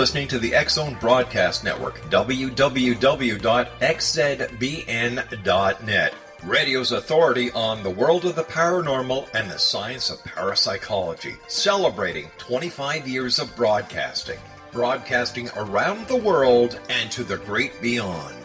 listening to the X-Zone Broadcast Network, www.xzbn.net. Radio's authority on the world of the paranormal and the science of parapsychology, celebrating 25 years of broadcasting around the world and to the great beyond.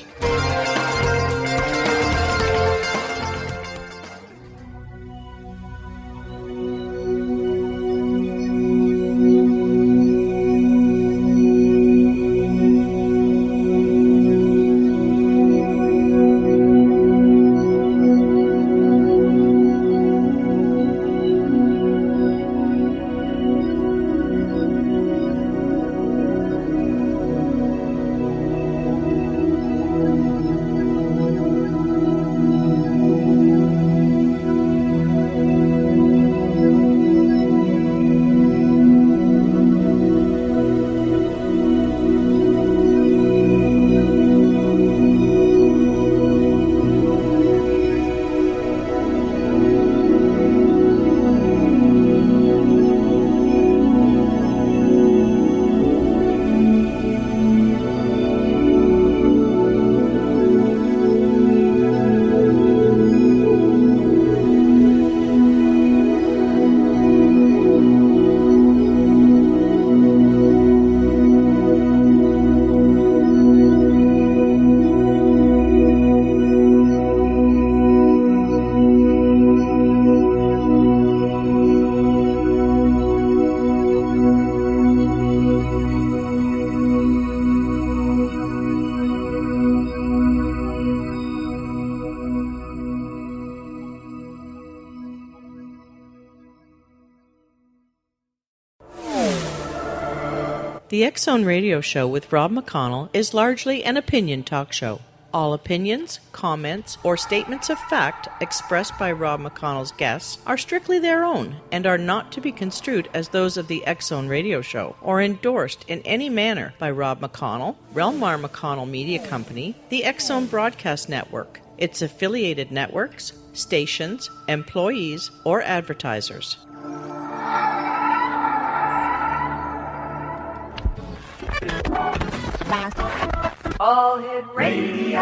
The X-Zone Radio Show with Rob McConnell is largely an opinion talk show. All opinions, comments, or statements of fact expressed by Rob McConnell's guests are strictly their own and are not to be construed as those of the X-Zone Radio Show or endorsed in any manner by Rob McConnell, Relmar McConnell Media Company, the X-Zone Broadcast Network, its affiliated networks, stations, employees, or advertisers. All Hit Radio.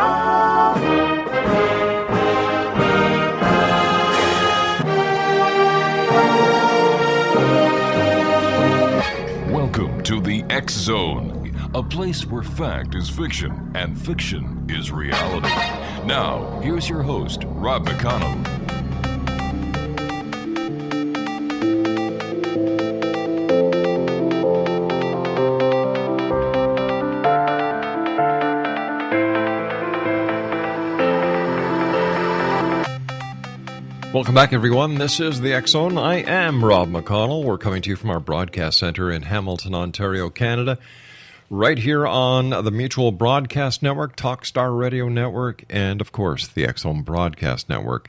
Welcome to the X-Zone, a place where fact is fiction and fiction is reality. Now, here's your host, Rob McConnell. Welcome back, everyone. This is the X-Zone. I am Rob McConnell. We're coming to you from our broadcast center in Hamilton, Ontario, Canada. Right here on the Mutual Broadcast Network, Talkstar Radio Network, and, of course, the X-Zone Broadcast Network.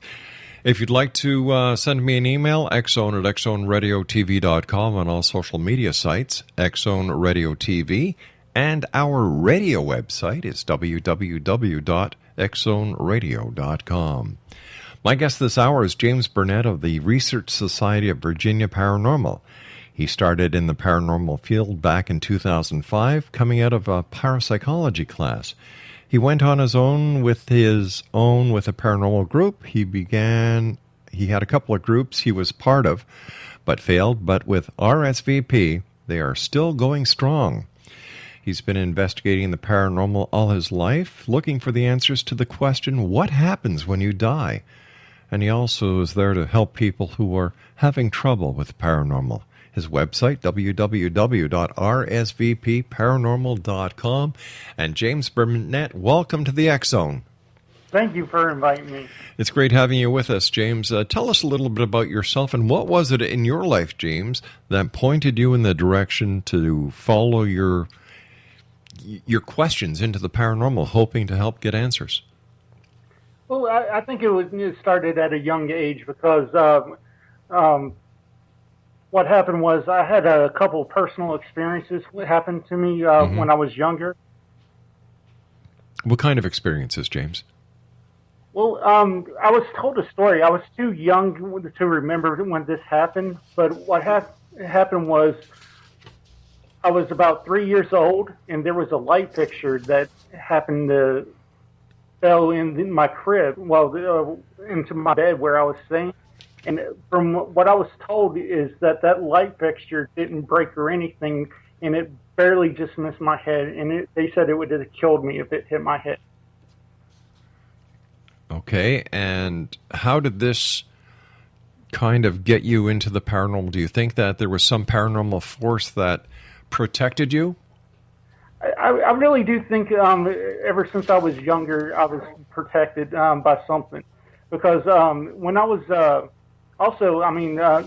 If you'd like to send me an email, xzone at xzoneradiotv.com, on all social media sites, X-Zone Radio TV, and our radio website is www.xzoneradio.com. My guest this hour is James Burnett of the Research Society of Virginia Paranormal. He started in the paranormal field back in 2005, coming out of a parapsychology class. He went on his own with a paranormal group. He had a couple of groups he was part of, but failed. But with RSVP, they are still going strong. He's been investigating the paranormal all his life, looking for the answers to the question, what happens when you die? And he also is there to help people who are having trouble with the paranormal. His website, www.rsvpparanormal.com. And James Burnett, welcome to the X-Zone. Thank you for inviting me. It's great having you with us, James. Tell us a little bit about yourself, and what was it in your life, James, that pointed you in the direction to follow your questions into the paranormal, hoping to help get answers? Well, I think it started at a young age because what happened was I had a couple of personal experiences that happened to me when I was younger. What kind of experiences, James? Well, I was told a story. I was too young to remember when this happened, but what happened was I was about 3 years old, and there was a light fixture that happened to fell in my crib, into my bed where I was staying. And from what I was told is that light fixture didn't break or anything, and it barely just missed my head. And they said it would have killed me if it hit my head. Okay, and how did this kind of get you into the paranormal? Do you think that there was some paranormal force that protected you? I really do think ever since I was younger, I was protected by something. Because when I was you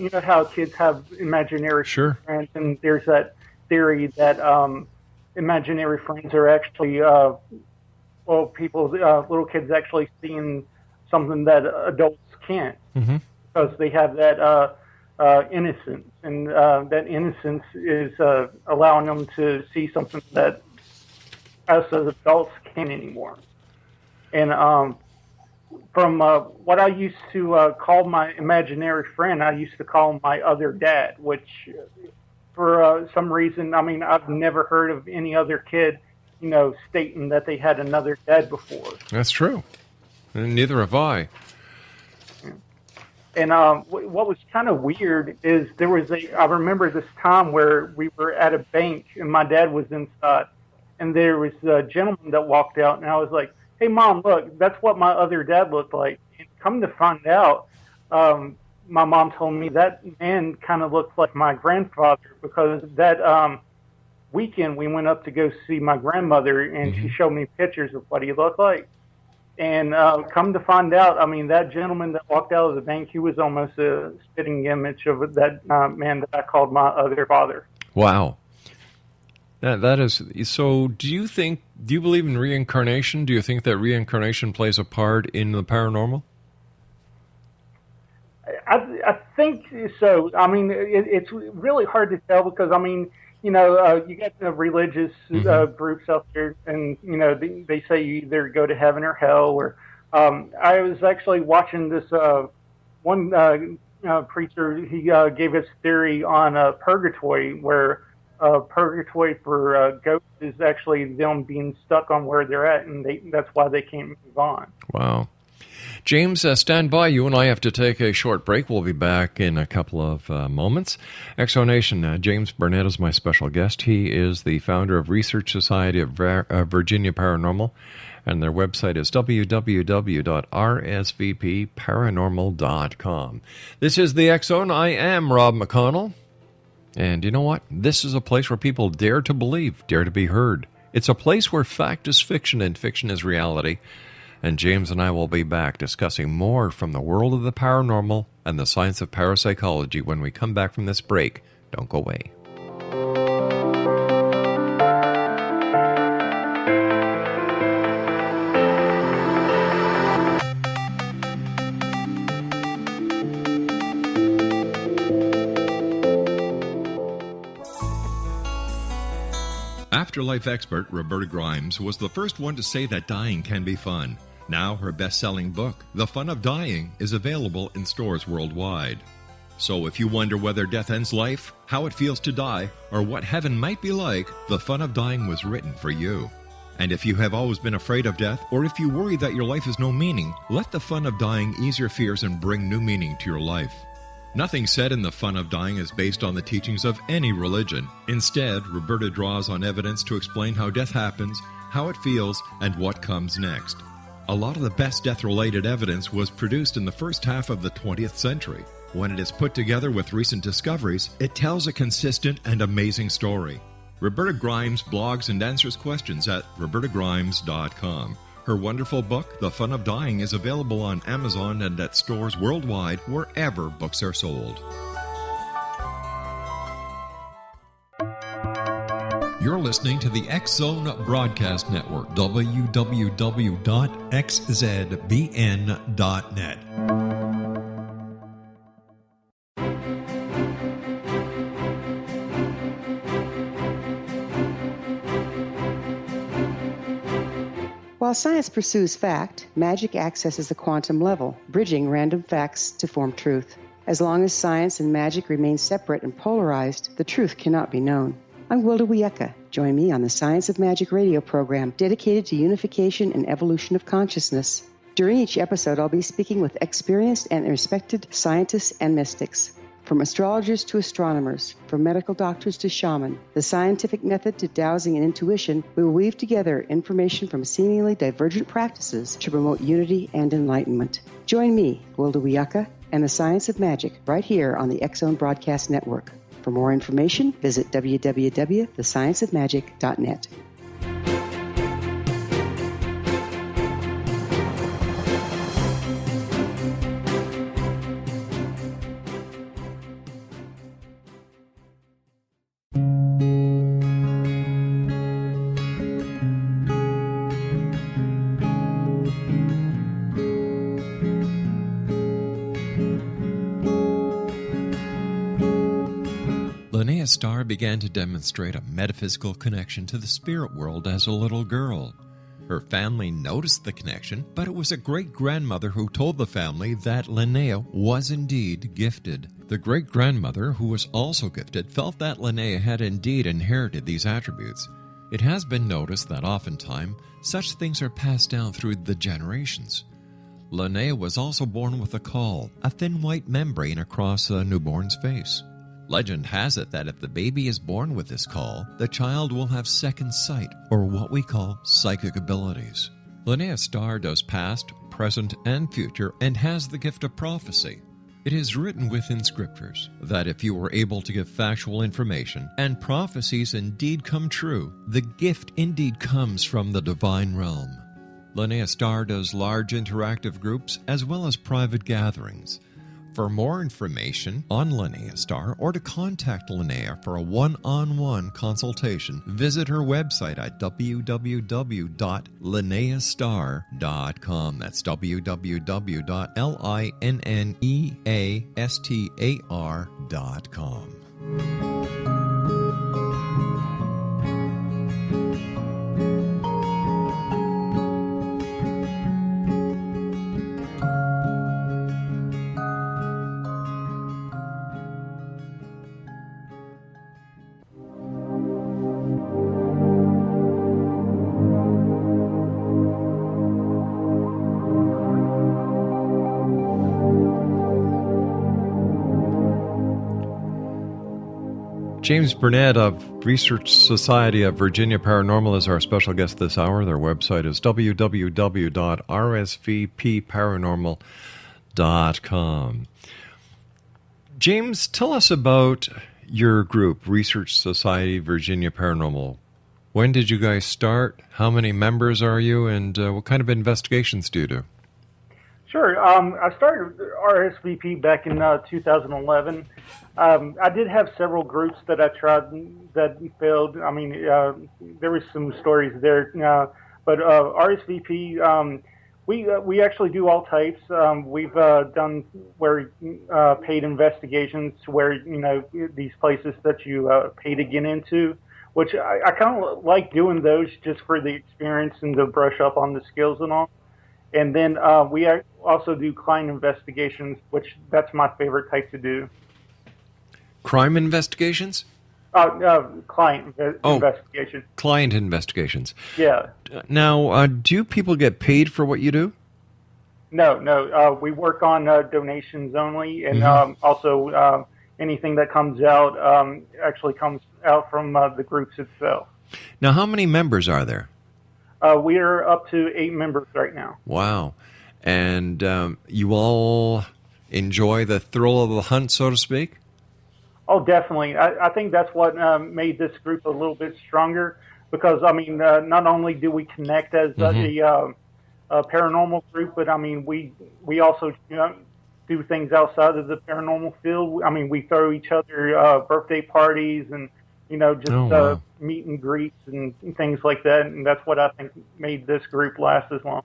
know how kids have imaginary friends, and there's that theory that imaginary friends are actually, little kids actually seeing something that adults can't. Mm-hmm. Because they have that innocence, and that innocence is allowing them to see something that us as adults can't anymore. And from what I used to call my imaginary friend, I used to call him my other dad, which for some reason, I've never heard of any other kid, stating that they had another dad before. That's true. And neither have I. And what was kind of weird is I remember this time where we were at a bank and my dad was inside, and there was a gentleman that walked out, and I was like, "Hey, Mom, look, that's what my other dad looked like." And come to find out, my mom told me that man kind of looked like my grandfather, because that weekend we went up to go see my grandmother, and she showed me pictures of what he looked like. And come to find out, that gentleman that walked out of the bank, he was almost a spitting image of that man that I called my other father. Wow. That is, so do you believe in reincarnation? Do you think that reincarnation plays a part in the paranormal? I think so. It's really hard to tell because, you get the religious groups out there, and, they say you either go to heaven or hell. Or I was actually watching this one preacher. He gave his theory on purgatory, where purgatory for ghosts is actually them being stuck on where they're at, and that's why they can't move on. Wow. James, stand by. You and I have to take a short break. We'll be back in a couple of moments. Exonation, James Burnett is my special guest. He is the founder of Research Society of Virginia Paranormal, and their website is www.rsvpparanormal.com. This is the X-Zone. I am Rob McConnell. And you know what? This is a place where people dare to believe, dare to be heard. It's a place where fact is fiction and fiction is reality. And James and I will be back discussing more from the world of the paranormal and the science of parapsychology when we come back from this break. Don't go away. Afterlife expert Roberta Grimes was the first one to say that dying can be fun. Now her best-selling book, The Fun of Dying, is available in stores worldwide. So if you wonder whether death ends life, how it feels to die, or what heaven might be like, The Fun of Dying was written for you. And if you have always been afraid of death, or if you worry that your life has no meaning, let The Fun of Dying ease your fears and bring new meaning to your life. Nothing said in The Fun of Dying is based on the teachings of any religion. Instead, Roberta draws on evidence to explain how death happens, how it feels, and what comes next. A lot of the best death-related evidence was produced in the first half of the 20th century. When it is put together with recent discoveries, it tells a consistent and amazing story. Roberta Grimes blogs and answers questions at robertagrimes.com. Her wonderful book, The Fun of Dying, is available on Amazon and at stores worldwide wherever books are sold. You're listening to the X-Zone Broadcast Network, www.xzbn.net. While science pursues fact, magic accesses the quantum level, bridging random facts to form truth. As long as science and magic remain separate and polarized, the truth cannot be known. I'm Wilda Wiecka. Join me on the Science of Magic radio program dedicated to unification and evolution of consciousness. During each episode, I'll be speaking with experienced and respected scientists and mystics. From astrologers to astronomers, from medical doctors to shaman, the scientific method to dowsing and intuition, we will weave together information from seemingly divergent practices to promote unity and enlightenment. Join me, Wilda Wiecka, and the Science of Magic right here on the X Zone Broadcast Network. For more information, visit www.thescienceofmagic.net. Starr began to demonstrate a metaphysical connection to the spirit world as a little girl. Her family noticed the connection, but it was a great-grandmother who told the family that Linnea was indeed gifted. The great-grandmother, who was also gifted, felt that Linnea had indeed inherited these attributes. It has been noticed that oftentimes such things are passed down through the generations. Linnea was also born with a caul, a thin white membrane across a newborn's face. Legend has it that if the baby is born with this caul, the child will have second sight, or what we call psychic abilities. Linnea Starr does past, present, and future, and has the gift of prophecy. It is written within scriptures that if you are able to give factual information, and prophecies indeed come true, the gift indeed comes from the divine realm. Linnea Starr does large interactive groups as well as private gatherings. For more information on Linnea Starr or to contact Linnea for a one-on-one consultation, visit her website at www.linneastar.com. That's www.linneastar.com. James Burnett of Research Society of Virginia Paranormal is our special guest this hour. Their website is www.rsvpparanormal.com. James, tell us about your group, Research Society Virginia Paranormal. When did you guys start? How many members are you? And what kind of investigations do you do? Sure. I started RSVP back in 2011. I did have several groups that I tried that failed. I mean, there was some stories there, but RSVP, we actually do all types. We've done where paid investigations, where these places that you pay to get into, which I kind of like doing those just for the experience and to brush up on the skills and all. And then we also do client investigations, which that's my favorite type to do. Crime investigations? Client investigation. Client investigations. Yeah. Now, do people get paid for what you do? No. We work on donations only, and also anything that comes out actually comes out from the groups itself. Now, how many members are there? We are up to 8 members right now. Wow. And you all enjoy the thrill of the hunt, so to speak? Oh, definitely. I think that's what made this group a little bit stronger because, I mean, not only do we connect as a paranormal group, but, I mean, we also do things outside of the paranormal field. I mean, we throw each other birthday parties and, just meet and greets and things like that. And that's what I think made this group last as long.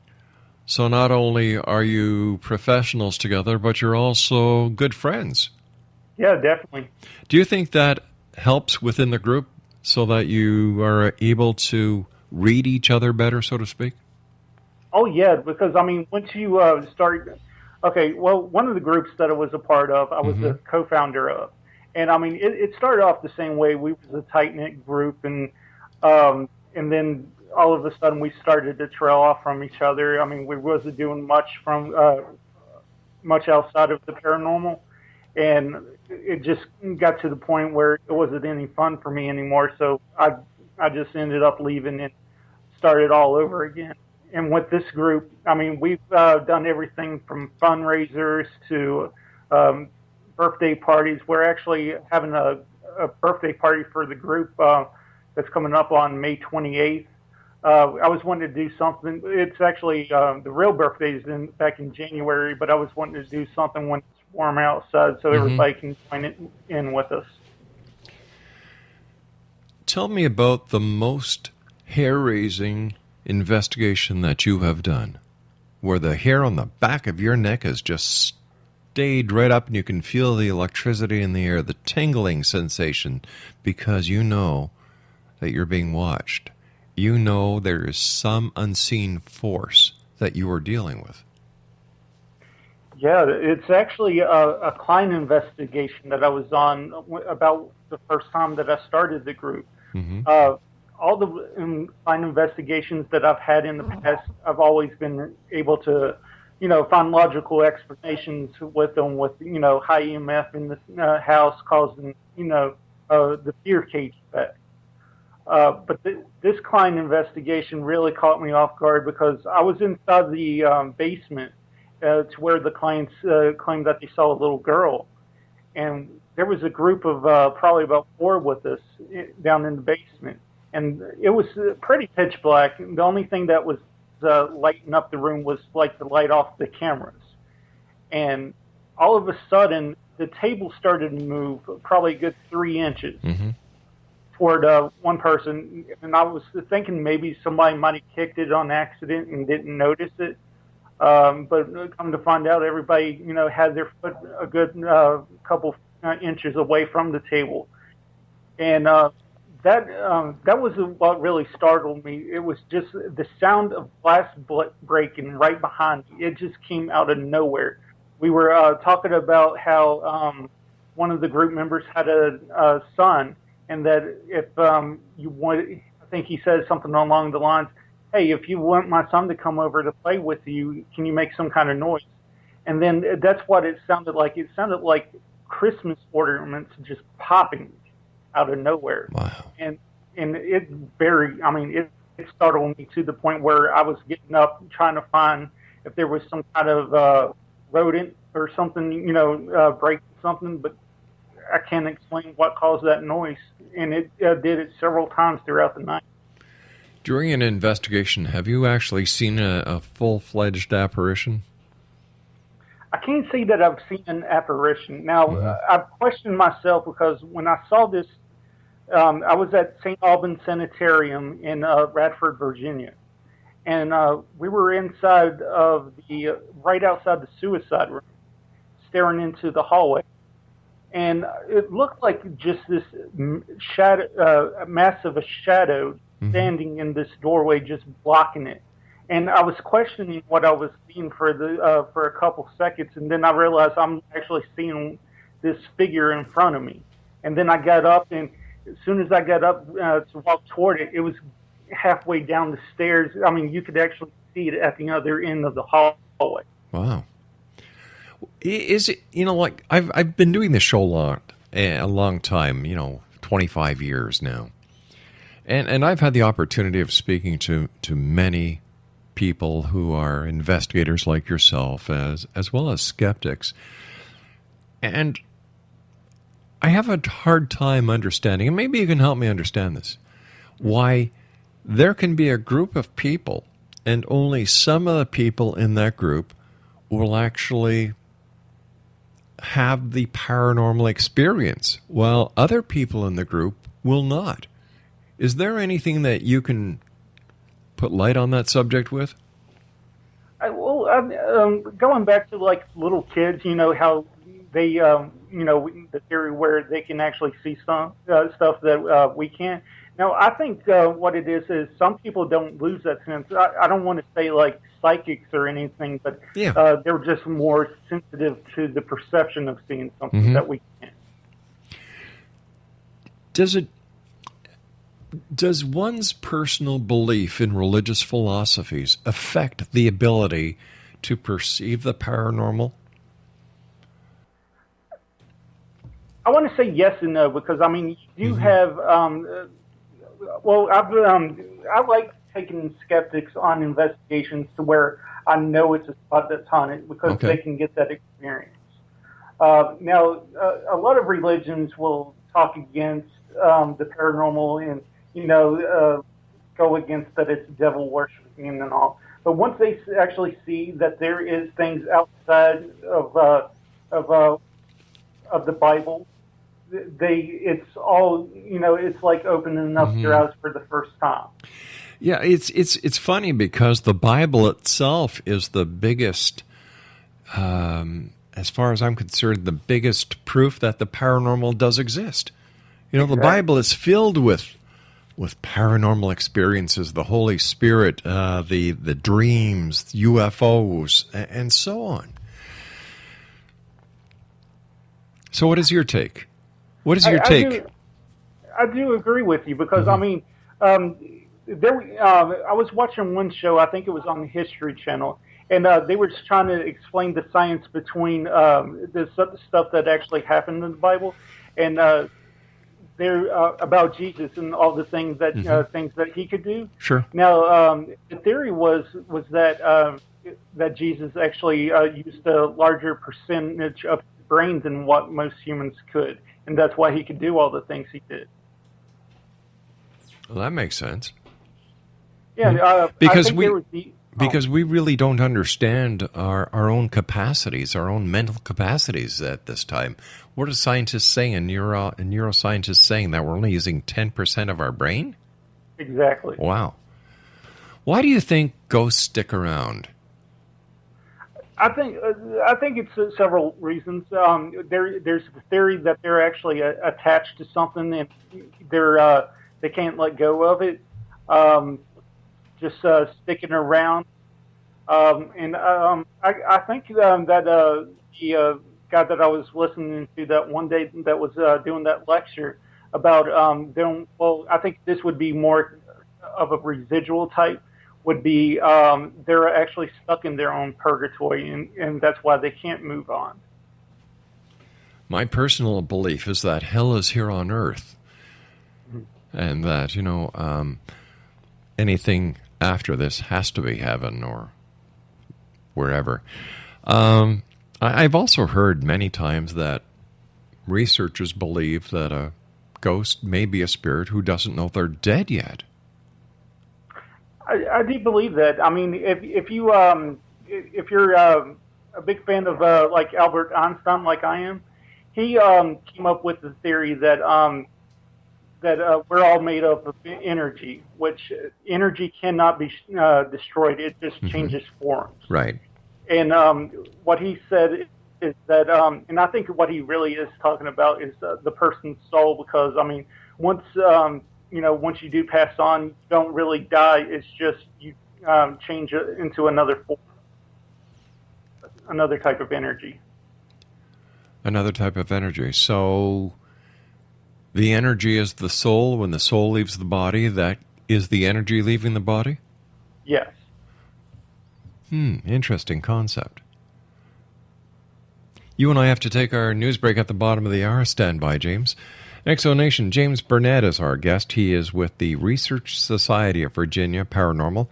So not only are you professionals together, but you're also good friends. Yeah, definitely. Do you think that helps within the group so that you are able to read each other better, so to speak? Oh, yeah, because, I mean, once you start... Okay, well, one of the groups that I was a part of, I was the co-founder of. And I mean, it started off the same way. We was a tight knit group, and then all of a sudden we started to trail off from each other. I mean, we wasn't doing much outside of the paranormal, and it just got to the point where it wasn't any fun for me anymore. So I just ended up leaving and started all over again. And with this group, I mean, we've done everything from fundraisers to birthday parties. We're actually having a birthday party for the group that's coming up on May 28th. I was wanting to do something. It's actually the real birthday is back in January, but I was wanting to do something when it's warm outside so everybody can join it in with us. Tell me about the most hair-raising investigation that you have done, where the hair on the back of your neck has just stayed right up and you can feel the electricity in the air, the tingling sensation, because you know that you're being watched. You know there is some unseen force that you are dealing with. Yeah, it's actually a client investigation that I was on about the first time that I started the group. All the client investigations that I've had in the past, I've always been able to, find logical explanations with them with, high EMF in the house causing, the fear cage effect. But this client investigation really caught me off guard because I was inside the basement to where the clients claimed that they saw a little girl. And there was a group of probably about 4 with us down in the basement. And it was pretty pitch black. The only thing that was lighting up the room was like the light off the cameras. And all of a sudden, the table started to move probably a good 3 inches toward one person. And I was thinking maybe somebody might have kicked it on accident and didn't notice it. But come to find out, everybody, had their foot a good couple inches away from the table. And that was what really startled me. It was just the sound of glass breaking right behind me. It just came out of nowhere. We were talking about how one of the group members had a son, and that if you want, I think he said something along the lines, "Hey, if you want my son to come over to play with you, can you make some kind of noise?" And then that's what it sounded like. It sounded like Christmas ornaments just popping out of nowhere. Wow. And it it startled me to the point where I was getting up trying to find if there was some kind of rodent or something, breaking something, but I can't explain what caused that noise. And it did it several times throughout the night. During an investigation, have you actually seen a full-fledged apparition? I can't say that I've seen an apparition. Now, I've questioned myself because when I saw this, I was at St. Albans Sanitarium in Radford, Virginia. And we were inside of right outside the suicide room, staring into the hallway. And it looked like just this massive shadow standing in this doorway, just blocking it. And I was questioning what I was seeing for a couple seconds, and then I realized I'm actually seeing this figure in front of me. And then I got up, and as soon as I got up to walk toward it, it was halfway down the stairs. I mean, you could actually see it at the other end of the hallway. Wow. Is it, like I've been doing this show a long time, 25 years now. And I've had the opportunity of speaking to many people who are investigators like yourself, as well as skeptics. And I have a hard time understanding, and maybe you can help me understand this, why there can be a group of people, and only some of the people in that group will actually have the paranormal experience, while other people in the group will not. Is there anything that you can put light on that subject with? Going back to like little kids, how they, the theory where they can actually see some stuff that we can't. Now, I think what it is some people don't lose that sense. I don't want to say like psychics or anything, but they're just more sensitive to the perception of seeing something that we can't. Does one's personal belief in religious philosophies affect the ability to perceive the paranormal? I want to say yes and no, because I mean, you do have. Well, I like taking skeptics on investigations to where I know it's a spot that's haunted because they can get that experience. Now, a lot of religions will talk against the paranormal and go against that it's devil worshiping and all. But once they actually see that there is things outside of the Bible, it's all it's like opening up your eyes for the first time. Yeah, it's funny because the Bible itself is the biggest, as far as I'm concerned, the biggest proof that the paranormal does exist. The Bible is filled with paranormal experiences, the Holy Spirit, the dreams, UFOs, and so on. So what is your take? What is your take? I do agree with you because, I mean, I was watching one show, I think it was on the History Channel, and they were just trying to explain the science between the stuff that actually happened in the Bible and they're about Jesus and all the things that things that he could do. Sure. Now, the theory was that that Jesus actually used a larger percentage of his brain than what most humans could, and that's why he could do all the things he did. Well, that makes sense. Yeah, because we really don't understand our own capacities, our own mental capacities at this time. What are scientists saying and neuroscientists saying that we're only using 10% of our brain? Exactly. Wow. Why do you think ghosts stick around? I think it's several reasons. There's the theory that they're actually attached to something and they can't let go of it. Just sticking around, and I think that the guy that I was listening to that one day that was doing that lecture about them. Well, I think this would be more of a residual type. Would be they're actually stuck in their own purgatory, and that's why they can't move on. My personal belief is that hell is here on earth, and that anything after this has to be heaven or wherever. I've also heard many times that researchers believe that a ghost may be a spirit who doesn't know they're dead yet. I do believe that. I mean, if you're a big fan of like Albert Einstein, like I am, he came up with the theory that we're all made up of energy, which energy cannot be destroyed. It just changes forms. Right. And what he said is that, and I think what he really is talking about is the person's soul, because, I mean, once you do pass on, you don't really die. It's just you change it into another form, another type of energy. Another type of energy. So the energy is the soul. When the soul leaves the body, that is the energy leaving the body? Yes. Interesting concept. You and I have to take our news break at the bottom of the hour. Stand by, James. Exonation, James Burnette is our guest. He is with the Research Society of Virginia Paranormal,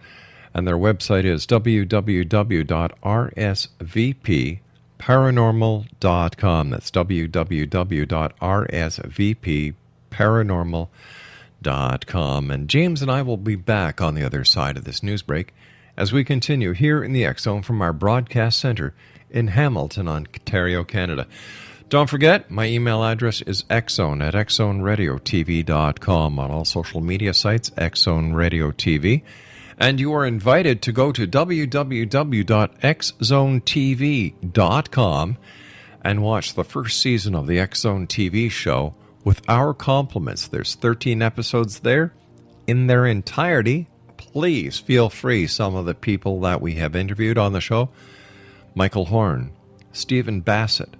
and their website is www.rsvpparanormal.com. That's www.rsvpparanormal.com. And James and I will be back on the other side of this news break as we continue here in the X Zone from our broadcast center in Hamilton, Ontario, Canada. Don't forget, my email address is xzone@xzoneradiotv.com. On all social media sites, Xzone Radio TV. And you are invited to go to www.xzonetv.com and watch the first season of the X Zone TV show with our compliments. There's 13 episodes there in their entirety. Please feel free. Some of the people that we have interviewed on the show: Michael Horn, Stephen Bassett.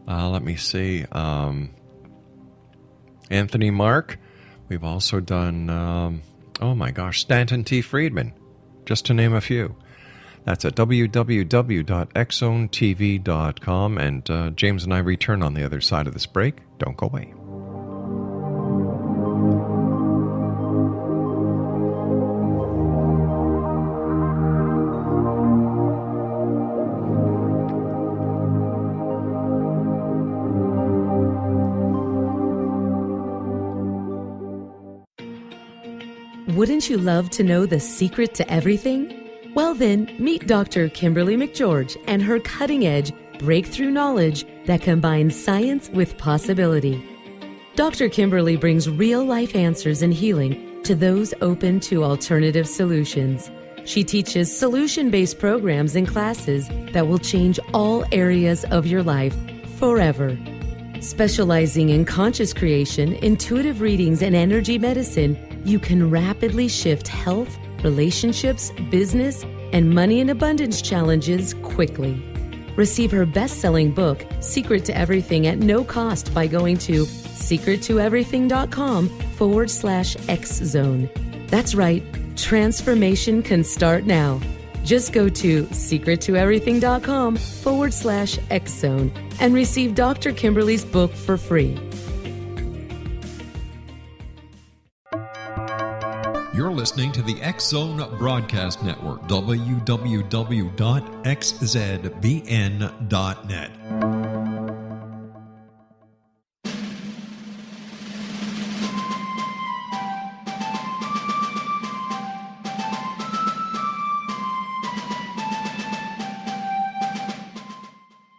Let me see. Anthony Mark. We've also done, Stanton T. Friedman, just to name a few. That's at www.xzonetv.com. And James and I return on the other side of this break. Don't go away. Wouldn't you love to know the secret to everything? Well then, meet Dr. Kimberly McGeorge and her cutting-edge breakthrough knowledge that combines science with possibility. Dr. Kimberly brings real-life answers and healing to those open to alternative solutions. She teaches solution-based programs and classes that will change all areas of your life forever. Specializing in conscious creation, intuitive readings, and energy medicine, you can rapidly shift health, relationships, business, and money and abundance challenges quickly. Receive her best-selling book, Secret to Everything, at no cost by going to secrettoeverything.com/X-Zone. That's right, transformation can start now. Just go to secrettoeverything.com/X-Zone and receive Dr. Kimberly's book for free. You're listening to the X-Zone Broadcast Network, www.xzbn.net.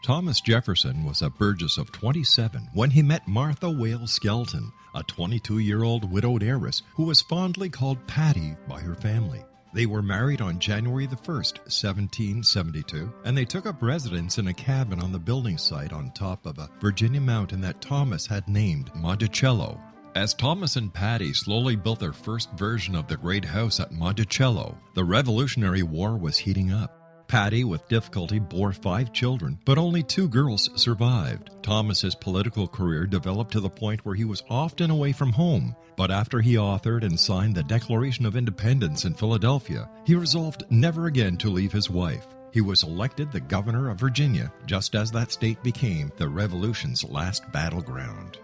Thomas Jefferson was a Burgess of 27 when he met Martha Wales Skelton, a 22-year-old widowed heiress who was fondly called Patty by her family. They were married on January the 1st, 1772, and they took up residence in a cabin on the building site on top of a Virginia mountain that Thomas had named Monticello. As Thomas and Patty slowly built their first version of the great house at Monticello, the Revolutionary War was heating up. Patty, with difficulty, bore 5 children, but only 2 girls survived. Thomas's political career developed to the point where he was often away from home, but after he authored and signed the Declaration of Independence in Philadelphia, he resolved never again to leave his wife. He was elected the governor of Virginia, just as that state became the Revolution's last battleground.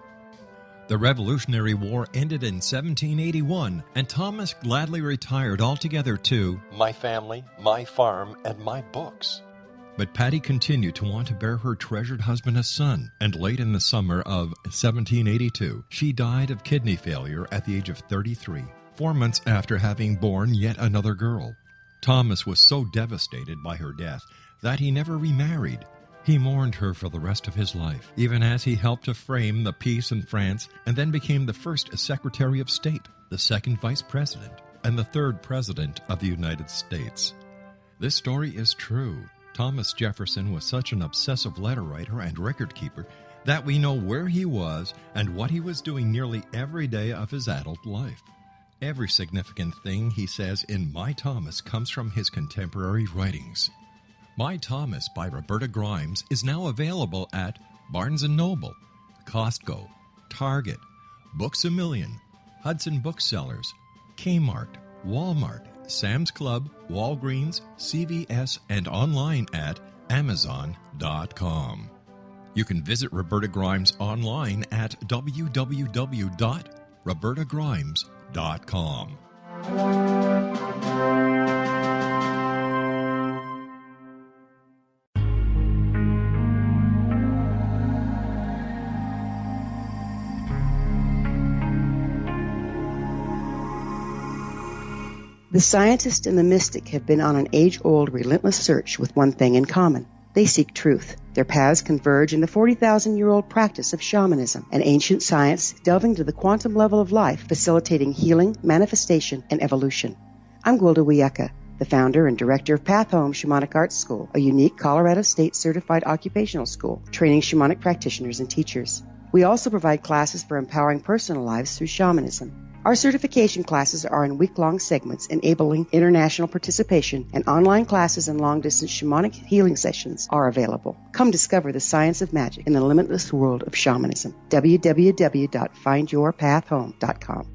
The Revolutionary War ended in 1781, and Thomas gladly retired altogether to my family, my farm, and my books. But Patty continued to want to bear her treasured husband a son, and late in the summer of 1782, she died of kidney failure at the age of 33, 4 months after having borne yet another girl. Thomas was so devastated by her death that he never remarried. He mourned her for the rest of his life, even as he helped to frame the peace in France and then became the first Secretary of State, the second Vice President, and the third President of the United States. This story is true. Thomas Jefferson was such an obsessive letter writer and record keeper that we know where he was and what he was doing nearly every day of his adult life. Every significant thing he says in My Thomas comes from his contemporary writings. My Thomas by Roberta Grimes is now available at Barnes & Noble, Costco, Target, Books A Million, Hudson Booksellers, Kmart, Walmart, Sam's Club, Walgreens, CVS, and online at Amazon.com. You can visit Roberta Grimes online at www.robertagrimes.com. The scientist and the mystic have been on an age-old, relentless search with one thing in common. They seek truth. Their paths converge in the 40,000-year-old practice of shamanism, an ancient science delving to the quantum level of life, facilitating healing, manifestation, and evolution. I'm Gwilda Wiyaka, the founder and director of Path Home Shamanic Arts School, a unique Colorado State-certified occupational school, training shamanic practitioners and teachers. We also provide classes for empowering personal lives through shamanism. Our certification classes are in week-long segments enabling international participation, and online classes and long-distance shamanic healing sessions are available. Come discover the science of magic in the limitless world of shamanism. www.findyourpathhome.com.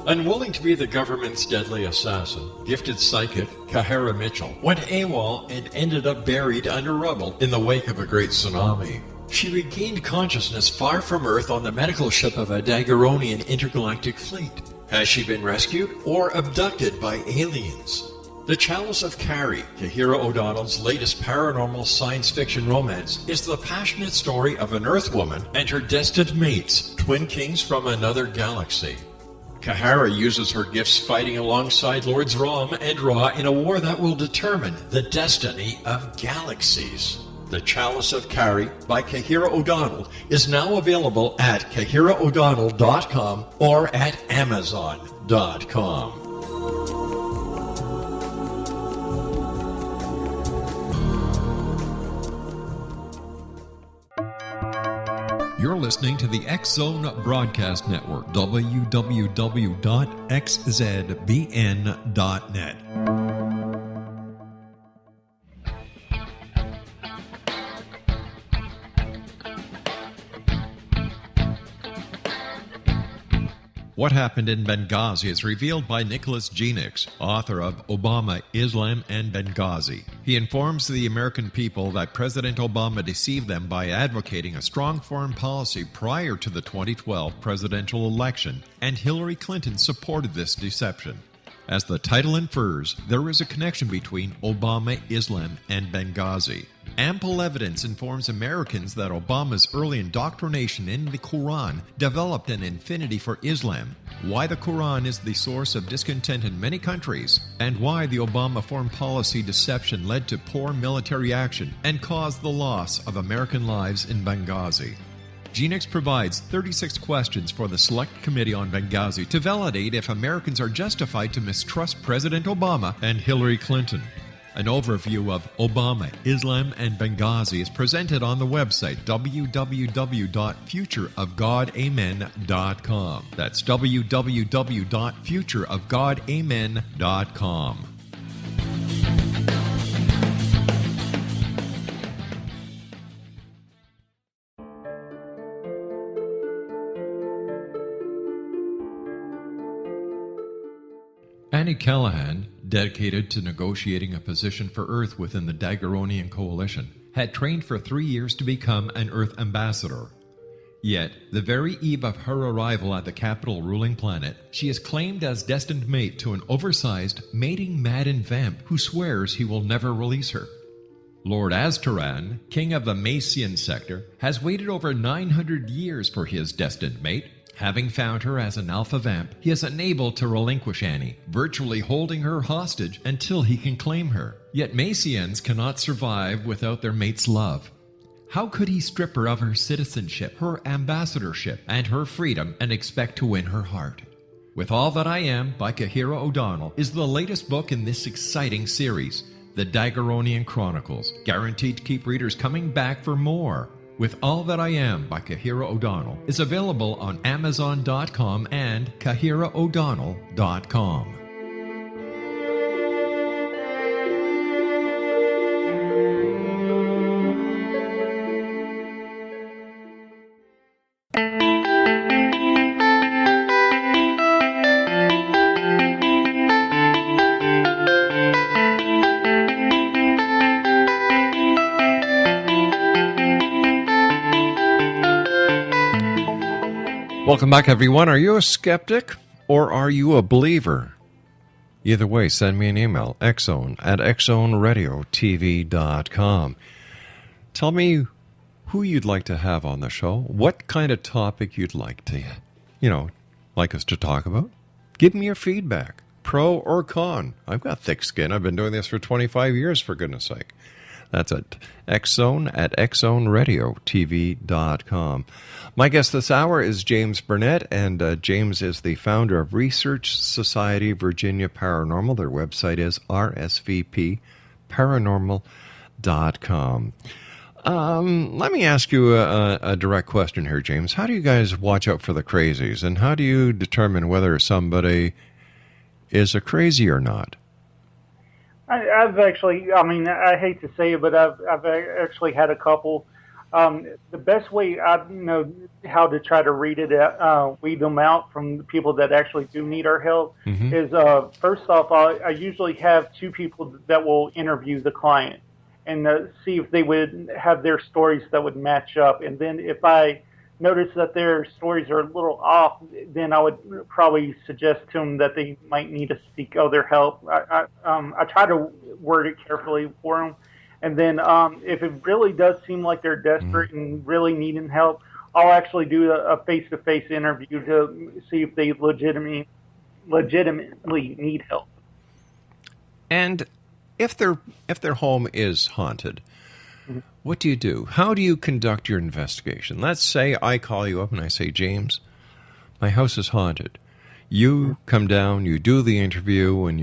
Unwilling to be the government's deadly assassin, gifted psychic Kahara Mitchell went AWOL and ended up buried under rubble in the wake of a great tsunami. She regained consciousness far from Earth on the medical ship of a Daguerrean intergalactic fleet. Has she been rescued or abducted by aliens? The Chalice of Carrie, Kahira O'Donnell's latest paranormal science fiction romance, is the passionate story of an Earth woman and her destined mates, twin kings from another galaxy. Kahara uses her gifts fighting alongside Lords Rom and Ra in a war that will determine the destiny of galaxies. The Chalice of Carrie by Kahira O'Donnell is now available at KahiraO'Donnell.com or at Amazon.com. You're listening to the X-Zone Broadcast Network, www.xzbn.net. What happened in Benghazi is revealed by Nicholas Genix, author of Obama, Islam, and Benghazi. He informs the American people that President Obama deceived them by advocating a strong foreign policy prior to the 2012 presidential election, and Hillary Clinton supported this deception. As the title infers, there is a connection between Obama, Islam, and Benghazi. Ample evidence informs Americans that Obama's early indoctrination in the Quran developed an affinity for Islam, why the Quran is the source of discontent in many countries, and why the Obama foreign policy deception led to poor military action and caused the loss of American lives in Benghazi. Genix provides 36 questions for the Select Committee on Benghazi to validate if Americans are justified to mistrust President Obama and Hillary Clinton. An overview of Obama, Islam, and Benghazi is presented on the website www.futureofgodamen.com. That's www.futureofgodamen.com. Annie Callahan, dedicated to negotiating a position for Earth within the Daguerrean Coalition, had trained for 3 years to become an Earth ambassador. Yet, the very eve of her arrival at the capital ruling planet, she is claimed as destined mate to an oversized, mating-maddened vamp who swears he will never release her. Lord Aztaran, king of the Macian sector, has waited over 900 years for his destined mate. Having found her as an alpha vamp, he is unable to relinquish Annie, virtually holding her hostage until he can claim her. Yet Macians cannot survive without their mate's love. How could he strip her of her citizenship, her ambassadorship, and her freedom and expect to win her heart? With All That I Am by Kahira O'Donnell is the latest book in this exciting series, The Daguerrean Chronicles, guaranteed to keep readers coming back for more. With All That I Am by Kahira O'Donnell is available on Amazon.com and KahiraO'Donnell.com. Welcome back, everyone. Are you a skeptic or are you a believer? Either way, send me an email, xzone@xzoneradiotv.com. Tell me who you'd like to have on the show, what kind of topic you'd like to, like us to talk about. Give me your feedback, pro or con. I've got thick skin. I've been doing this for 25 years, for goodness sake. That's at X-Zone at xzoneradiotv.com. My guest this hour is James Burnett, and James is the founder of Research Society Virginia Paranormal. Their website is rsvpparanormal.com. Let me ask you a direct question here, James. How do you guys watch out for the crazies, and how do you determine whether somebody is a crazy or not? I've actually, I hate to say it, but I've actually had a couple. The best way I know how to try to weed them out from the people that actually do need our help is, first off, I usually have two people that will interview the client and see if they would have their stories that would match up. And then if I notice that their stories are a little off, then I would probably suggest to them that they might need to seek other help. I try to word it carefully for them. And then if it really does seem like they're desperate and really needing help, I'll actually do a face-to-face interview to see if they legitimately need help. And if their home is haunted, what do you do? How do you conduct your investigation? Let's say I call you up and I say, James, my house is haunted. You come down, you do the interview, and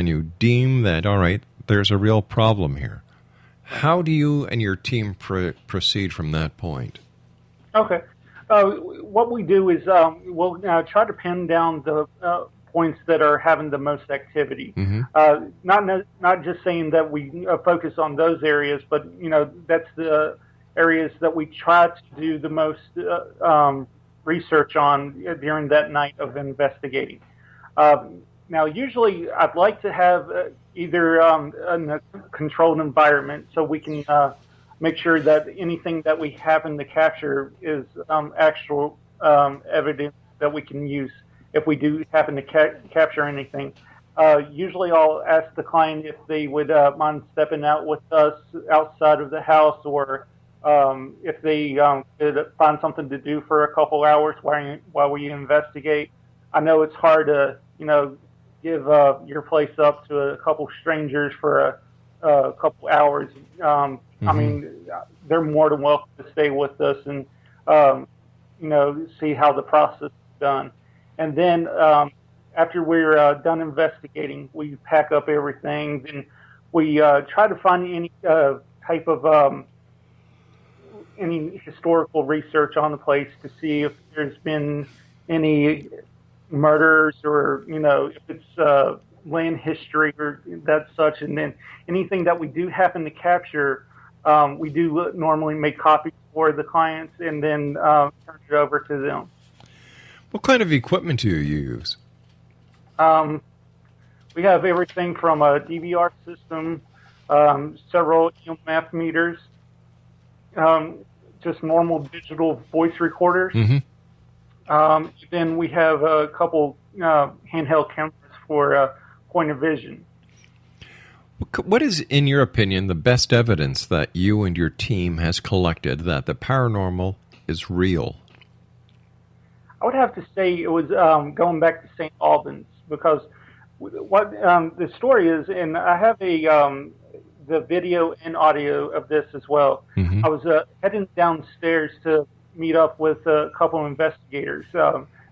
you deem that, all right, there's a real problem here. How do you and your team proceed from that point? Okay. What we do is we'll try to pin down the points that are having the most activity. Not just saying that we focus on those areas, but that's the areas that we try to do the most research on during that night of investigating. Now, usually I'd like to have either in a controlled environment so we can make sure that anything that we happen to capture is actual evidence that we can use if we do happen to capture anything. Usually I'll ask the client if they would mind stepping out with us outside of the house, or if they could find something to do for a couple hours while we investigate. I know it's hard to, give your place up to a couple strangers for a couple hours. I mean, they're more than welcome to stay with us and, see how the process is done. And then after we're done investigating, we pack up everything. Then we try to find any type of any historical research on the place to see if there's been any murders or, if it's land history or that such. And then anything that we do happen to capture, we do normally make copies for the clients and then turn it over to them. What kind of equipment do you use? We have everything from a DVR system, several EMF meters, just normal digital voice recorders. Then we have a couple handheld cameras for point of vision. What is, in your opinion, the best evidence that you and your team has collected that the paranormal is real? I would have to say it was going back to St. Albans, because what the story is, and I have the video and audio of this as well. I was heading downstairs to meet up with a couple of investigators.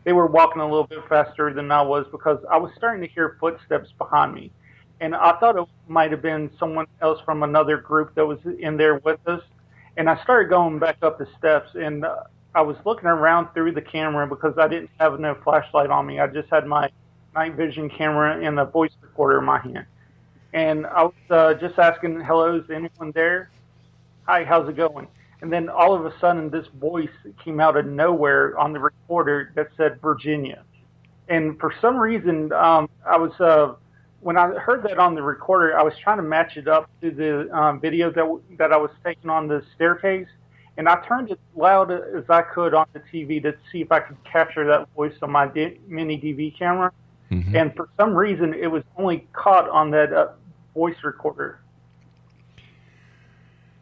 They were walking a little bit faster than I was because I was starting to hear footsteps behind me. And I thought it might have been someone else from another group that was in there with us. And I started going back up the steps, and I was looking around through the camera because I didn't have no flashlight on me. I just had my night vision camera and a voice recorder in my hand. And I was just asking, hello, is anyone there? Hi, how's it going? And then all of a sudden, this voice came out of nowhere on the recorder that said Virginia. And for some reason, I was when I heard that on the recorder, I was trying to match it up to the video that I was taking on the staircase. And I turned it loud as I could on the TV to see if I could capture that voice on my mini DV camera. And for some reason, it was only caught on that voice recorder.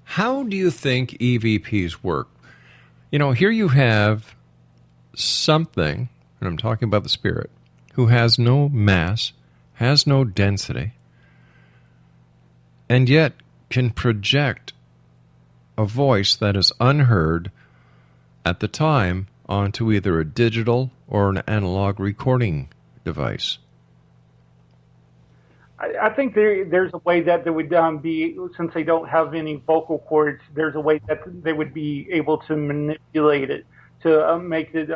How do you think EVPs work? Here you have something, and I'm talking about the spirit, who has no mass, has no density, and yet can project a voice that is unheard at the time onto either a digital or an analog recording device? I think there's a way that there would be, since they don't have any vocal cords, there's a way that they would be able to manipulate it to make it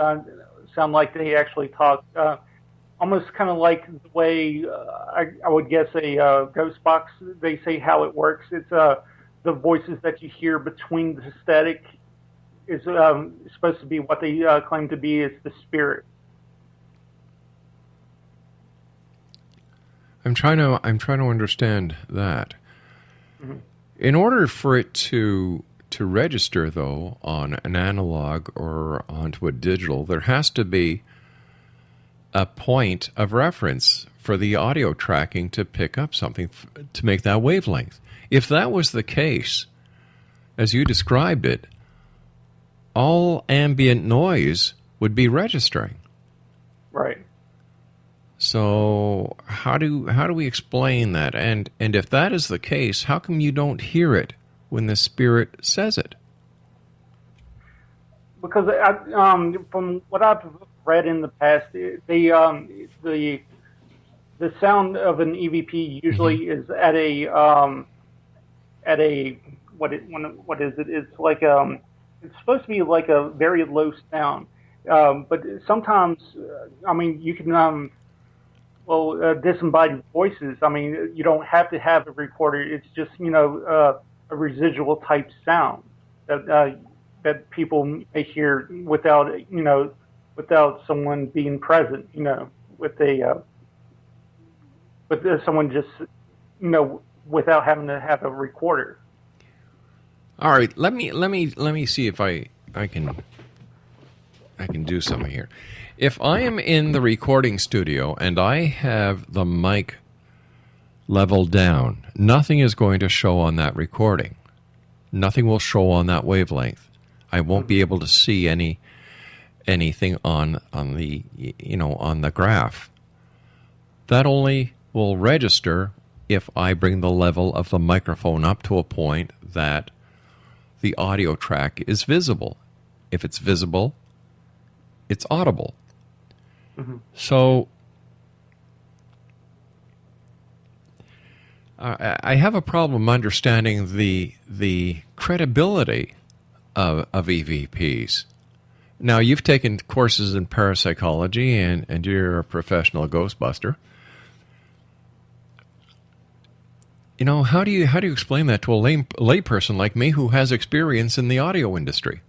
sound like they actually talk. Almost kind of like the way I would guess a ghost box, they say how it works. It's the voices that you hear between the static is supposed to be what they claim to be is the spirit. I'm trying to understand that. Mm-hmm. In order for it to register, though, on an analog or onto a digital, there has to be a point of reference for the audio tracking to pick up something to make that wavelength. If that was the case, as you described it, all ambient noise would be registering. Right. So how do we explain that? And if that is the case, how come you don't hear it when the spirit says it? Because from what I've read in the past, the sound of an EVP usually mm-hmm. is at a what is it? It's like it's supposed to be like a very low sound, but sometimes you can disembodied voices. You don't have to have a recorder. It's just a residual type sound that people may hear without someone being present. With someone just without having to have a recorder. All right, let me see if I can do something here. If I am in the recording studio and I have the mic leveled down, nothing is going to show on that recording. Nothing will show on that wavelength. I won't be able to see anything on the graph. That only will register if I bring the level of the microphone up to a point that the audio track is visible. If it's visible, it's audible. Mm-hmm. So I have a problem understanding the credibility of EVPs. Now, you've taken courses in parapsychology and you're a professional ghostbuster. How do you explain that to a layperson like me who has experience in the audio industry?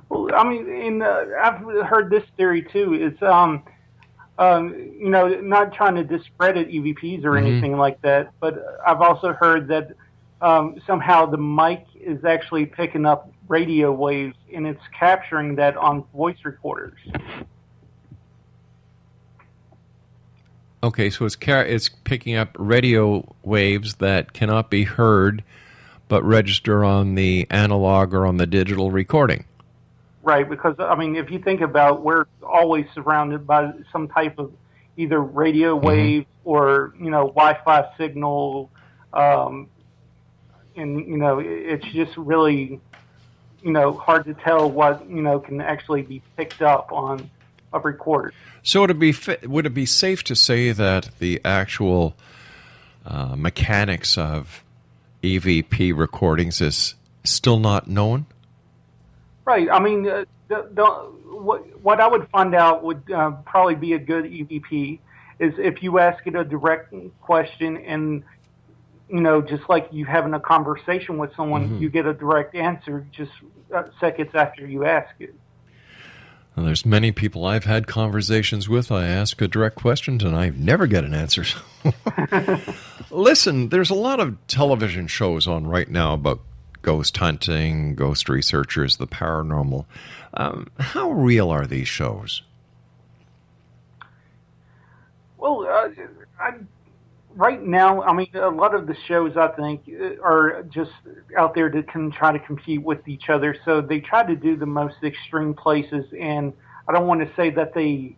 Well, I've heard this theory too. It's not trying to discredit EVPs or mm-hmm. anything like that, but I've also heard that somehow the mic is actually picking up radio waves and it's capturing that on voice recorders. Okay, so it's picking up radio waves that cannot be heard but register on the analog or on the digital recording. Right, because, if you think about, we're always surrounded by some type of either radio wave mm-hmm. or, Wi-Fi signal, and, it's just really, hard to tell what, can actually be picked up on a recorder. So would it be safe to say that the actual mechanics of EVP recordings is still not known? Right. What I would find out would probably be a good EVP is if you ask it a direct question and, just like you having a conversation with someone, mm-hmm. you get a direct answer just seconds after you ask it. Well, there's many people I've had conversations with. I ask a direct question and I never get an answer. Listen, there's a lot of television shows on right now about ghost hunting, ghost researchers, the paranormal. How real are these shows? Well, right now, a lot of the shows, I think, are just out there to try to compete with each other. So they try to do the most extreme places, and I don't want to say that they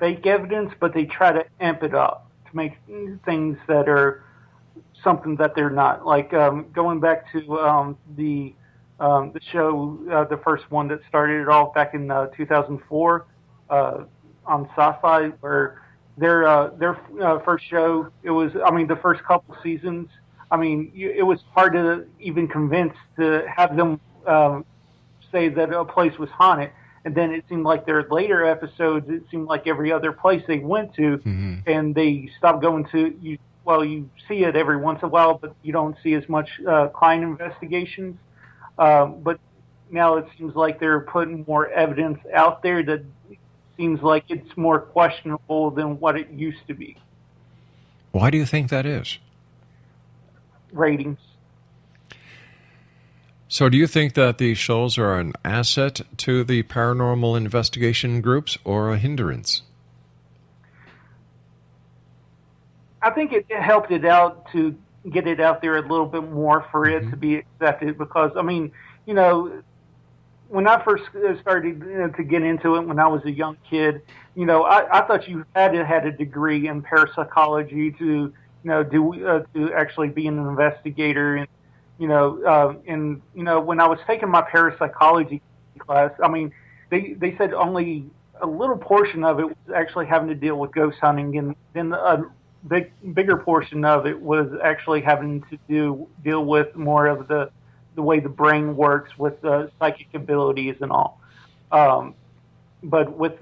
fake evidence, but they try to amp it up to make things that are something that they're not. Like going back to the show, the first one that started it all back in 2004 on Sci-Fi, where their first show, it was, I mean, the first couple seasons, I mean, it was hard to even convince to have them say that a place was haunted. And then it seemed like their later episodes, it seemed like every other place they went to, and they stopped going to, you see it every once in a while, but you don't see as much client investigations. But now it seems like they're putting more evidence out there that seems like it's more questionable than what it used to be. Why do you think that is? Ratings. So do you think that these shows are an asset to the paranormal investigation groups or a hindrance? I think it helped it out to get it out there a little bit more for it to be accepted, because, I mean, you know, when I first started to get into it when I was a young kid, you know, I thought you had to have a degree in parapsychology to, you know, to actually be an investigator. And, you know, when I was taking my parapsychology class, I mean, they said only a little portion of it was actually having to deal with ghost hunting, and then a bigger portion of it was actually having to deal with more of the way the brain works with psychic abilities and all. But with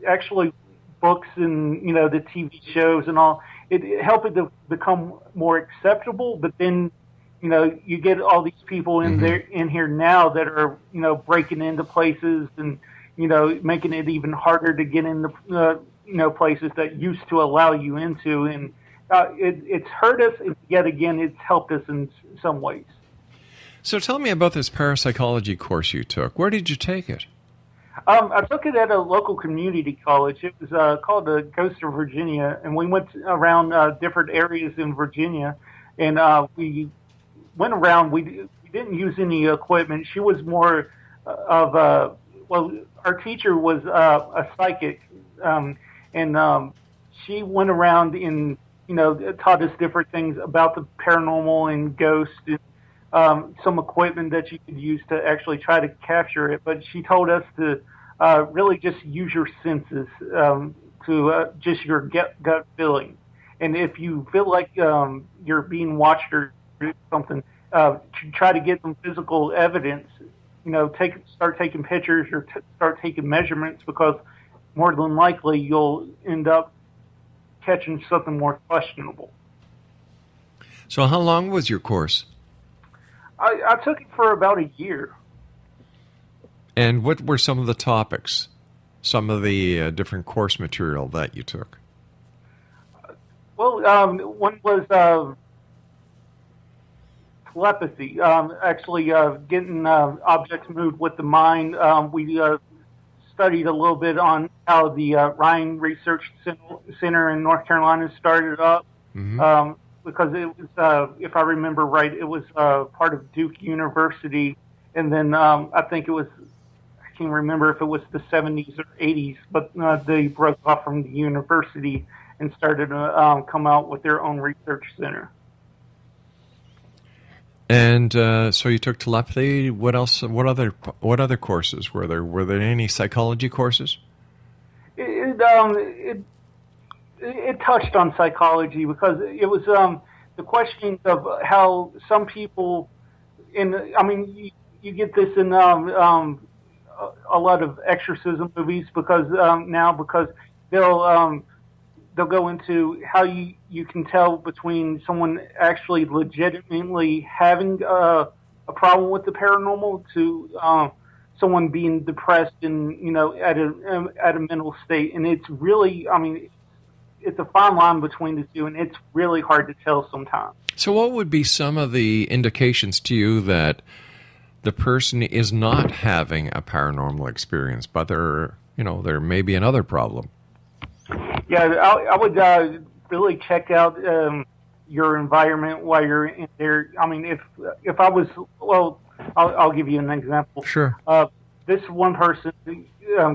actually books and, you know, the TV shows and all, it helped it to become more acceptable. But then, you know, you get all these people in here now that are, you know, breaking into places and, you know, making it even harder to get into, you know, places that used to allow you into. And it's hurt us, and yet again, it's helped us in some ways. So tell me about this parapsychology course you took. Where did you take it? I took it at a local community college. It was called the Ghost of Virginia, and we went around different areas in Virginia, and we went around. We didn't use any equipment. She was more of a, well, our teacher was a psychic, and she went around and, you know, taught us different things about the paranormal and ghosts, and some equipment that you could use to actually try to capture it. But she told us to really just use your senses, to just your gut feeling. And if you feel like you're being watched or something, to try to get some physical evidence, you know, start taking pictures or start taking measurements, because more than likely you'll end up catching something more questionable. So how long was your course? I took it for about a year. And what were some of the topics, some of the different course material that you took? Well, one was telepathy, actually getting objects moved with the mind. We studied a little bit on how the Ryan Research Center in North Carolina started up, because it was, if I remember right, it was part of Duke University, and then I think it was, I can't remember if it was the 70s or 80s, but they broke off from the university and started to come out with their own research center. And so you took telepathy. What else? What other courses were there? Were there any psychology courses? It touched on psychology, because it was the question of how some people, I mean, you get this in a lot of exorcism movies, because because they'll go into how you can tell between someone actually legitimately having a problem with the paranormal to someone being depressed and, you know, at a mental state. And it's really, I mean, it's a fine line between the two, and it's really hard to tell sometimes. So what would be some of the indications to you that the person is not having a paranormal experience, but there may be another problem? Yeah, I would really check out your environment while you're in there. I mean, if I was, well, I'll give you an example. Sure. This one person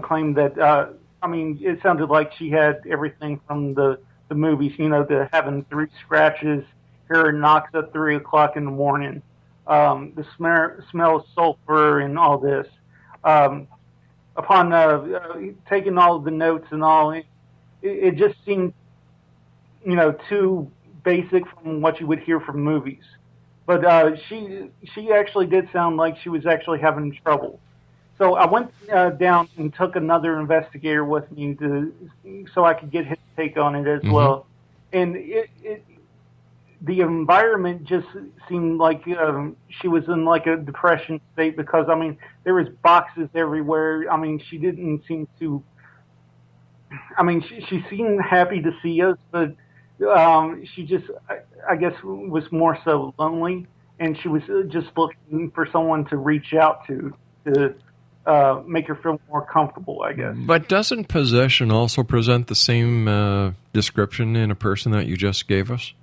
claimed that, I mean, it sounded like she had everything from the the movies, the having 3 scratches, hearing knocks at 3 o'clock in the morning, the smell of sulfur and all this. Upon taking all of the notes and all, it just seemed, too basic from what you would hear from movies. But she actually did sound like she was actually having trouble. So I went down and took another investigator with me so I could get his take on it as well. And the environment just seemed like she was in like a depression state because, there was boxes everywhere. She didn't seem to... she seemed happy to see us, but she just, I guess, was more so lonely, and she was just looking for someone to reach out to make her feel more comfortable, I guess. But doesn't possession also present the same description in a person that you just gave us?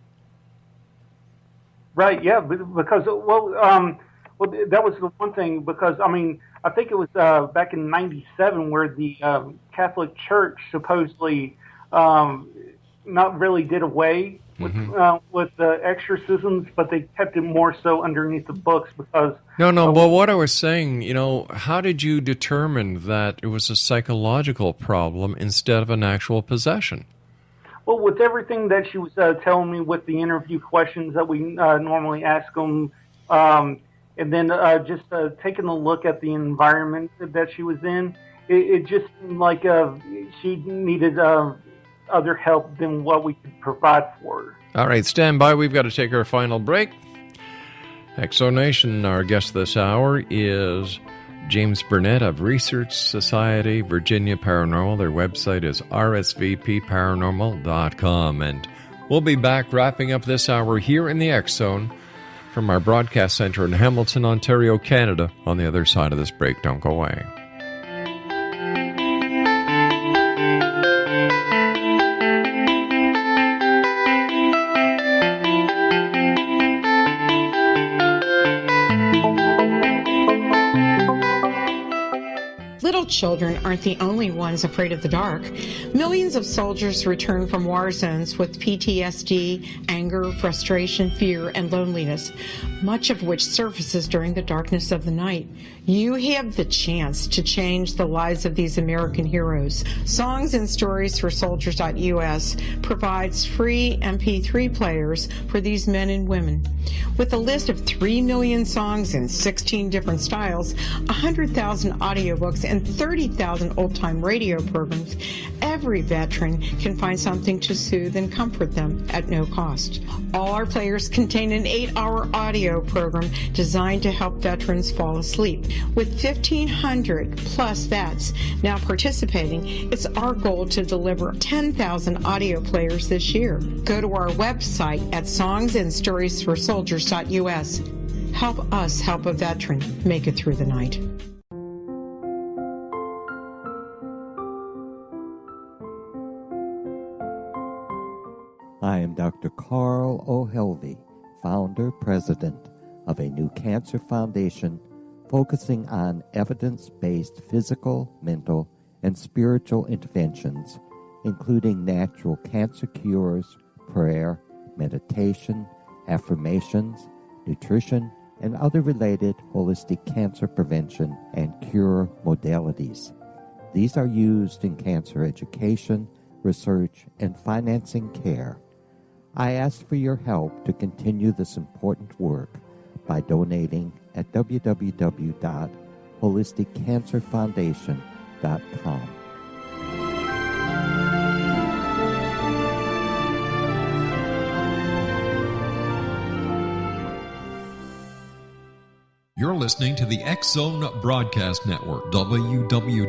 Right, yeah, because, that was the one thing, because, I think it was back in 97 where the Catholic Church supposedly not really did away with the exorcisms, but they kept it more so underneath the books because... No, but what I was saying, how did you determine that it was a psychological problem instead of an actual possession? Well, with everything that she was telling me with the interview questions that we normally ask them, and then just taking a look at the environment that she was in, it just seemed like she needed other help than what we could provide for her. All right, stand by. We've got to take our final break. Exonation, our guest this hour is James Burnett of Research Society Virginia Paranormal. Their website is rsvpparanormal.com. And we'll be back wrapping up this hour here in the X Zone from our broadcast center in Hamilton, Ontario, Canada. On the other side of this break, don't go away. Children aren't the only ones afraid of the dark. Millions of soldiers return from war zones with PTSD, anger, frustration, fear, and loneliness, much of which surfaces during the darkness of the night. You have the chance to change the lives of these American heroes. Songs and Stories for Soldiers.us provides free MP3 players for these men and women. With a list of 3 million songs in 16 different styles, 100,000 audiobooks, and 30,000 old-time radio programs, every veteran can find something to soothe and comfort them at no cost. All our players contain an 8-hour audio program designed to help veterans fall asleep. With 1,500 plus vets now participating, it's our goal to deliver 10,000 audio players this year. Go to our website at songsandstoriesforsoldiers.us. Help us help a veteran make it through the night. I am Dr. Carl O'Helvey, founder, president of a new cancer foundation focusing on evidence-based physical, mental, and spiritual interventions, including natural cancer cures, prayer, meditation, affirmations, nutrition, and other related holistic cancer prevention and cure modalities. These are used in cancer education, research, and financing care. I ask for your help to continue this important work by donating at www.holisticcancerfoundation.com. You're listening to the X Zone Broadcast Network, www.xzbn.net.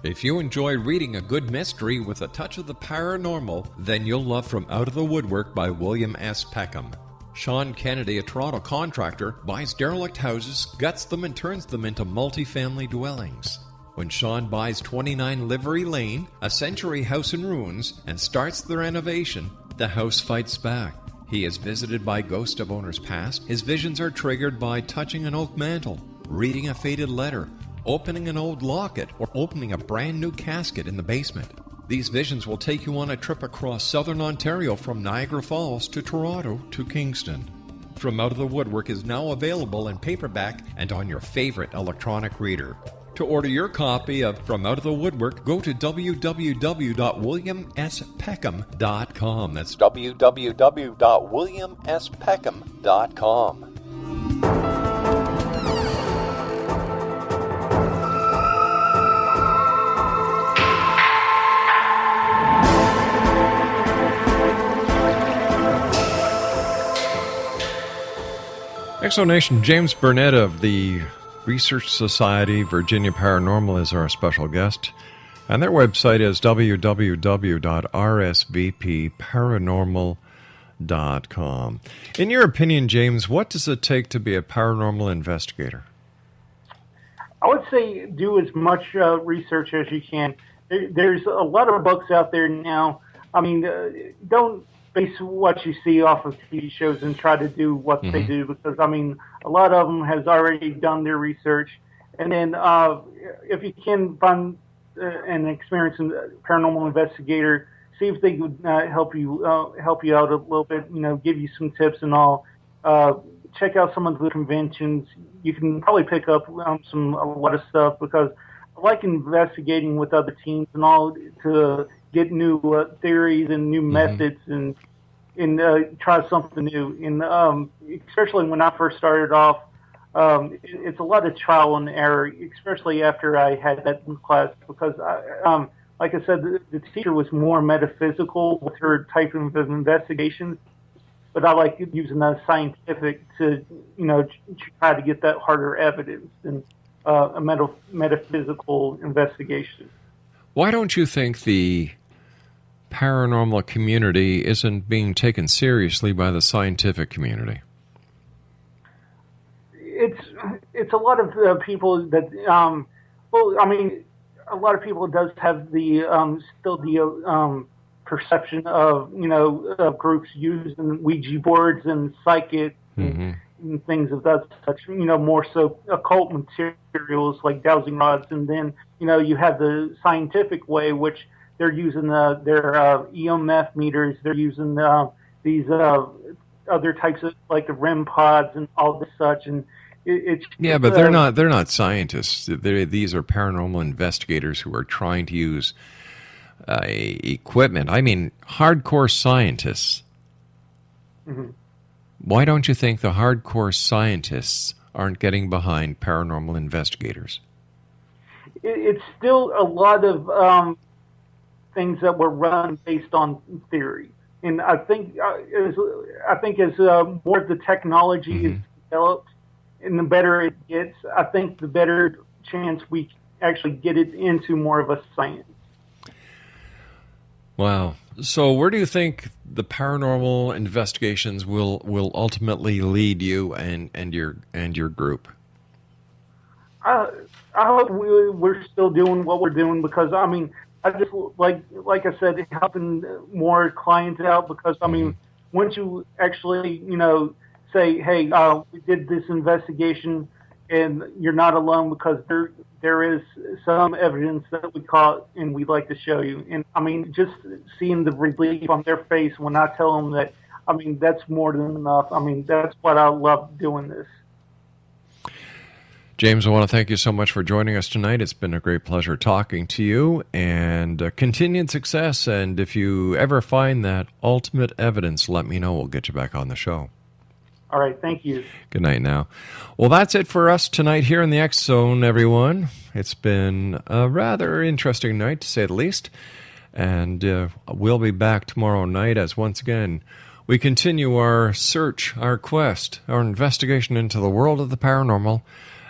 If you enjoy reading a good mystery with a touch of the paranormal, then you'll love From Out of the Woodwork by William S. Peckham. Sean Kennedy, a Toronto contractor, buys derelict houses, guts them, and turns them into multi-family dwellings. When Sean buys 29 Livery Lane, a century house in ruins, and starts the renovation, the house fights back. He is visited by ghosts of owners past. His visions are triggered by touching an oak mantle, reading a faded letter, opening an old locket, or opening a brand new casket in the basement. These visions will take you on a trip across southern Ontario from Niagara Falls to Toronto to Kingston. From Out of the Woodwork is now available in paperback and on your favorite electronic reader. To order your copy of From Out of the Woodwork, go to www.williamspeckham.com. That's www.williamspeckham.com. Exonation, James Burnett of the Research Society Virginia Paranormal is our special guest, and their website is www.rsvpparanormal.com. In your opinion, James, what does it take to be a paranormal investigator? I would say do as much research as you can. There's a lot of books out there now. I mean, don't base what you see off of TV shows and try to do what they do, because, I mean, a lot of them has already done their research. And then if you can find an experienced paranormal investigator, see if they could help you out a little bit, you know, give you some tips and all. Check out some of the conventions. You can probably pick up a lot of stuff, because I like investigating with other teams and all to get new theories and new methods and try something new. And especially when I first started off, it's a lot of trial and error, especially after I had that class, because like I said, the teacher was more metaphysical with her type of investigations, but I like using the scientific to, you know, try to get that harder evidence than a metaphysical investigation. Why don't you think the paranormal community isn't being taken seriously by the scientific community? It's a lot of people that, well, I mean, a lot of people does have the still the perception of, you know, groups using Ouija boards and psychic and things of that such, you know, more so occult materials like dowsing rods. And then, you know, you have the scientific way, which they're using their EMF meters. They're using these other types of, like the REM pods and all this such. And but they're not scientists. These are paranormal investigators who are trying to use equipment. I mean, hardcore scientists. Why don't you think the hardcore scientists aren't getting behind paranormal investigators? It's still a lot of things that were run based on theory, and I think as more of the technology is developed, and the better it gets, I think the better chance we actually get it into more of a science. Wow. So where do you think the paranormal investigations will ultimately lead you and your group? I hope we're still doing what we're doing, because, I mean, I just, like I said, helping more clients out, because, I mean, once you actually, you know, say, hey, we did this investigation, and you're not alone, because there is some evidence that we caught and we'd like to show you. And, I mean, just seeing the relief on their face when I tell them that, I mean, that's more than enough. I mean, that's what I love doing this. James, I want to thank you so much for joining us tonight. It's been a great pleasure talking to you, and continued success. And if you ever find that ultimate evidence, let me know. We'll get you back on the show. All right, thank you. Good night now. Well, that's it for us tonight here in the X Zone, everyone. It's been a rather interesting night, to say the least. And we'll be back tomorrow night as, once again, we continue our search, our quest, our investigation into the world of the paranormal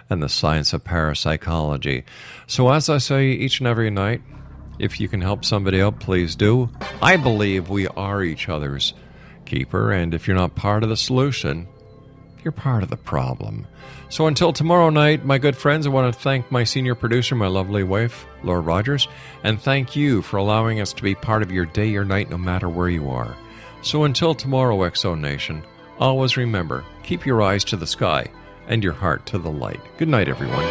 and the science of parapsychology. So as I say each and every night, if you can help somebody out, please do. I believe we are each other's keeper, and if you're not part of the solution, you're part of the problem. So until tomorrow night, my good friends, I want to thank my senior producer, my lovely wife, Laura Rogers, and thank you for allowing us to be part of your day or night, no matter where you are. So until tomorrow, X-Zone Nation, always remember, keep your eyes to the sky and your heart to the light. Good night, everyone.